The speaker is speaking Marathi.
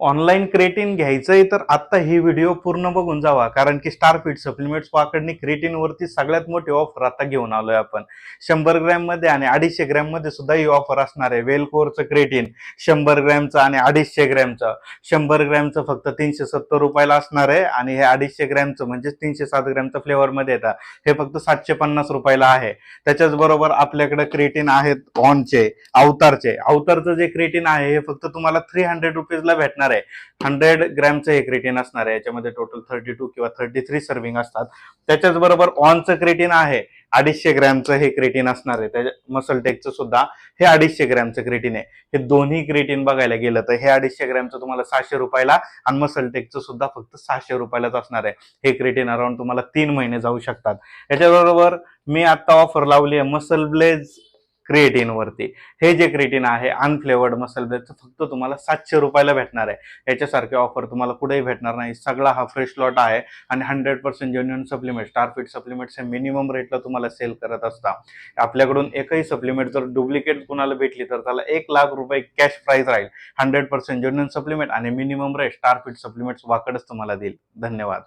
ऑनलाईन क्रिएटिन घ्यायचंय तर आता ही व्हिडिओ पूर्ण बघून जावा, कारण की स्टारफिट सप्लिमेंट्स वाकडनी क्रिएटिन वरती सगळ्यात मोठी ऑफर आता घेऊन आलोय आपण. 100 ग्रॅम मध्ये आणि 250 ग्रॅम मध्ये सुद्धा ही ऑफर असणार आहे. वेलकोरचं क्रिएटिन 100 ग्रॅमचं आणि 250 ग्रॅमचं. 100 ग्रॅमचं फक्त 370 रुपयाला असणार आहे आणि हे 250 ग्रॅमचं म्हणजे 307 ग्रॅमचं फ्लेवर मध्ये येतात, हे फक्त 750 रुपयाला आहे. त्याच्याच बरोबर आपल्याकडे क्रिएटिन आहेत ऑनचे, अवतारचं जे क्रिएटिन आहे हे फक्त तुम्हाला 300 रुपीजला भेटणार आहे. 100 ग्रॅमचं हे क्रिएटिन असणार आहे. याच्यामध्ये टोटल 32 किंवा 33 सर्विंग असतात. त्याच्याच बरोबर ऑनचं क्रिएटिन आहे 250 ग्रॅमचं हे क्रिएटिन असणार आहे. त्याच्या मसलटेकचं सुद्धा हे 250 ग्रॅमचं क्रिएटिन आहे. हे दोन्ही क्रिएटिन बघायला गेलं तर हे 250 ग्रॅमचं तुम्हाला 600 रुपयाला आणि मसलटेकचं सुद्धा फक्त 600 रुपयालाच असणार आहे. हे क्रिएटिन अराउंड तुम्हाला 3 महिने जाऊ शकतात. याच्याबरोबर मी आता ऑफर लावली आहे मसल ब्लेज क्रिएटिन वरती. हे जे क्रिएटिन आहे अनफ्लेवर्ड मसल ब्लेजचं फक्त तुम्हाला 700 रुपयाला भेटणार आहे. याच्यासारखी ऑफर तुम्हाला कुठेही भेटणार नाही. सगळा हा फ्रेश लॉट आहे आणि 100% जेन्युइन सप्लिमेंट स्टारफिट सप्लिमेंट्स हे मिनिमम रेटला तुम्हाला सेल करत असतात. आपल्याकडून एकही सप्लिमेंट जर डुप्लिकेट कुणाला भेटली तर त्याला 1,00,000 रुपये कॅश प्राइस राहील. 100% जेन्युइन सप्लिमेंट आणि मिनिमम रेट स्टारफिट सप्लिमेंट्स वाकडच तुम्हाला देईल. धन्यवाद.